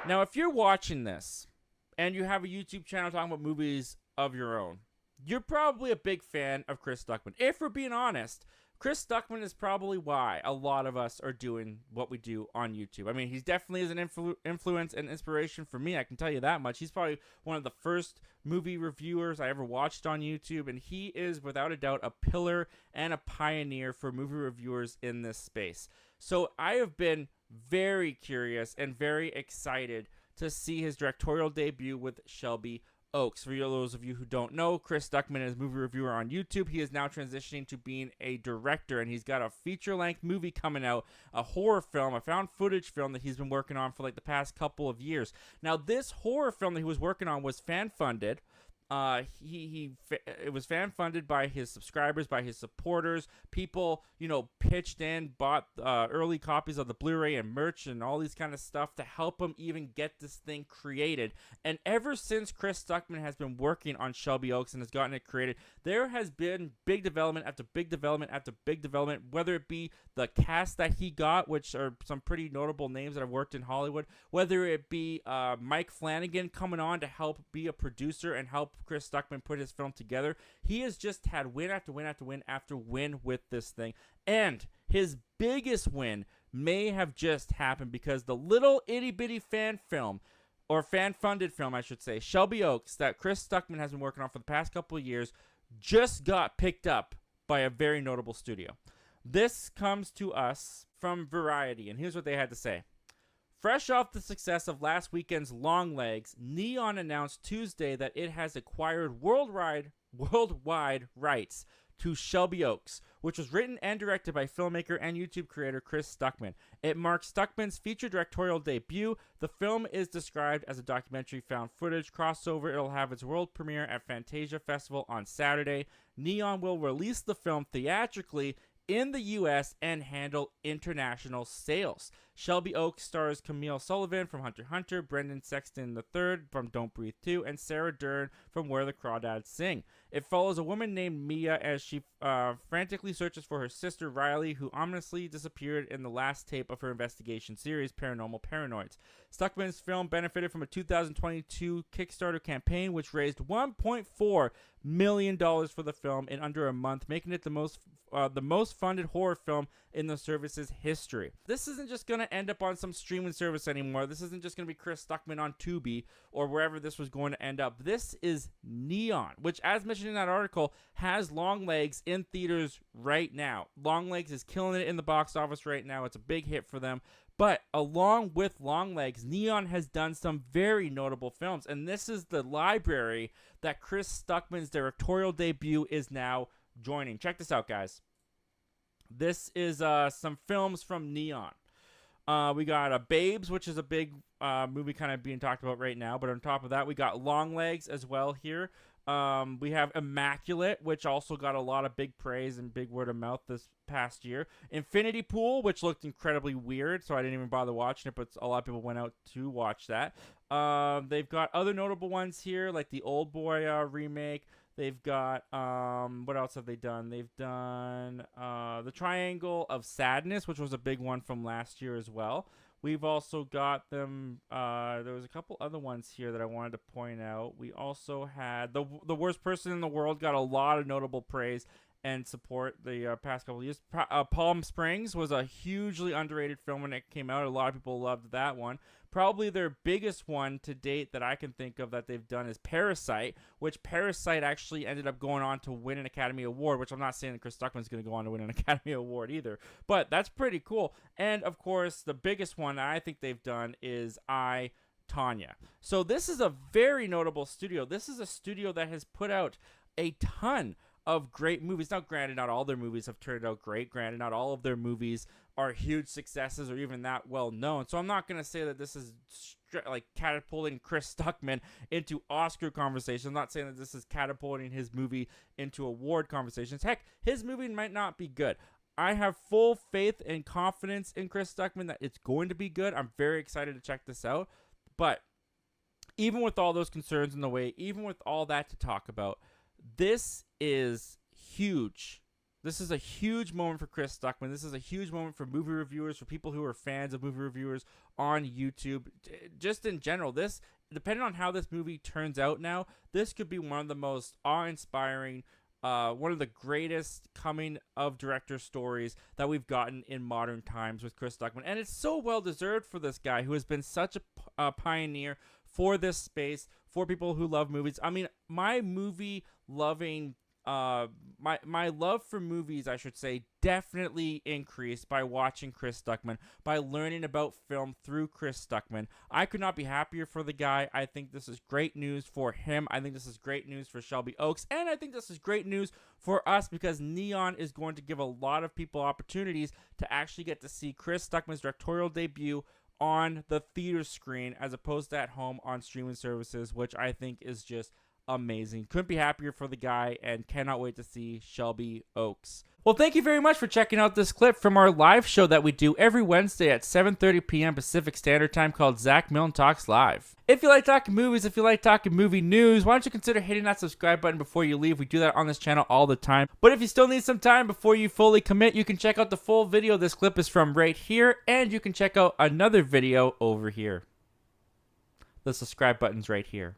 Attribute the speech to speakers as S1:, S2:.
S1: Now, if you're watching this and you have a YouTube channel talking about movies of your own, you're probably a big fan of Chris Stuckmann. If we're being honest, Chris Stuckmann is probably why a lot of us are doing what we do on YouTube. I mean, he definitely is an influence and inspiration for me. I can tell you that much. He's probably one of the first movie reviewers I ever watched on YouTube, and he is, without a doubt, a pillar and a pioneer for movie reviewers in this space. So I have been very curious and very excited to see his directorial debut with Shelby Oaks. For those of you who don't know, Chris Stuckmann is a movie reviewer on YouTube. He is now transitioning to being a director, and he's got a feature-length movie coming out, a horror film, a found footage film that he's been working on for like the past couple of years. Now, this horror film that he was working on was fan-funded. It was fan funded by his subscribers, by his supporters. People, pitched in, bought early copies of the Blu-ray and merch and all these kind of stuff to help him even get this thing created. And ever since Chris Stuckmann has been working on Shelby Oaks and has gotten it created, there has been big development after big development after big development, whether it be the cast that he got, which are some pretty notable names that have worked in Hollywood, whether it be Mike Flanagan coming on to help be a producer and help Chris Stuckmann put his film together. He has just had win after win after win after win with this thing. And his biggest win may have just happened because the little itty-bitty fan film, or fan-funded film, I should say, Shelby Oaks, that Chris Stuckmann has been working on for the past couple of years, just got picked up by a very notable studio. This comes to us from Variety, and here's what they had to say. Fresh off the success of last weekend's Longlegs, Neon announced Tuesday that it has acquired worldwide rights to Shelby Oaks, which was written and directed by filmmaker and YouTube creator Chris Stuckmann. It marks Stuckmann's feature directorial debut. The film is described as a documentary found footage crossover. It'll have its world premiere at Fantasia Festival on Saturday. Neon will release the film theatrically in the U.S. and handle international sales. Shelby Oaks stars Camille Sullivan from Hunter x Hunter, Brendan Sexton III from Don't Breathe 2, and Sarah Dern from Where the Crawdads Sing. It follows a woman named Mia as she frantically searches for her sister Riley, who ominously disappeared in the last tape of her investigation series, Paranormal Paranoids. Stuckmann's film benefited from a 2022 Kickstarter campaign, which raised $1.4 million for the film in under a month, making it the most funded horror film in the service's history. This isn't just going to end up on some streaming service anymore. This isn't just going to be Chris Stuckmann on Tubi or wherever this was going to end up. This is Neon, which, as mentioned in that article, has Longlegs in theaters right now. Longlegs is killing it in the box office right now. It's a big hit for them. But along with Longlegs, Neon has done some very notable films, and this is the library that Chris Stuckmann's directorial debut is now joining. Check this out, guys. This is some films from Neon. We got Babes, which is a big movie kind of being talked about right now. But on top of that, we got Longlegs as well here. We have Immaculate, which also got a lot of big praise and big word of mouth this past year. Infinity Pool, which looked incredibly weird, so I didn't even bother watching it, but a lot of people went out to watch that. They've got other notable ones here, like the Old Boy remake. They've got, what else have they done? They've done The Triangle of Sadness, which was a big one from last year as well. We've also got them, there was a couple other ones here that I wanted to point out. We also had The Worst Person in the World, got a lot of notable praise and support the past couple of years. Palm Springs was a hugely underrated film when it came out. A lot of people loved that one. Probably their biggest one to date that I can think of that they've done is Parasite, which Parasite actually ended up going on to win an Academy Award, which I'm not saying that Chris Stuckmann's going to go on to win an Academy Award either, but that's pretty cool. And, of course, the biggest one that I think they've done is Tonya. So this is a very notable studio. This is a studio that has put out a ton of great movies. Now, granted, not all their movies have turned out great. Granted, not all of their movies are huge successes or even that well known. So I'm not going to say that this is like catapulting Chris Stuckmann into Oscar conversations. I'm not saying that this is catapulting his movie into award conversations. Heck, his movie might not be good. I have full faith and confidence in Chris Stuckmann that it's going to be good. I'm very excited to check this out. But even with all those concerns in the way, even with all that to talk about, this is huge. This is a huge moment for Chris Stuckmann. This is a huge moment for movie reviewers, for people who are fans of movie reviewers on YouTube. Just in general, this, depending on how this movie turns out now, this could be one of the most awe-inspiring, one of the greatest coming of director stories that we've gotten in modern times with Chris Stuckmann. And it's so well deserved for this guy who has been such a pioneer for this space, for people who love movies. I mean, my movie loving, my love for movies, I should say, definitely increased by watching Chris Stuckmann, by learning about film through Chris Stuckmann. I could not be happier for the guy. I think this is great news for him. I think this is great news for Shelby Oaks, and I think this is great news for us because Neon is going to give a lot of people opportunities to actually get to see Chris Stuckmann's directorial debut on the theater screen as opposed to at home on streaming services, which I think is just amazing. Couldn't be happier for the guy and cannot wait to see Shelby Oaks. Well, thank you very much for checking out this clip from our live show that we do every Wednesday at 7:30 p.m. Pacific Standard Time called Zach Milne Talks Live. If you like talking movies, if you like talking movie news, why don't you consider hitting that subscribe button before you leave? We do that on this channel all the time. But if you still need some time before you fully commit, you can check out the full video this clip is from right here, and you can check out another video over here. The subscribe button's right here.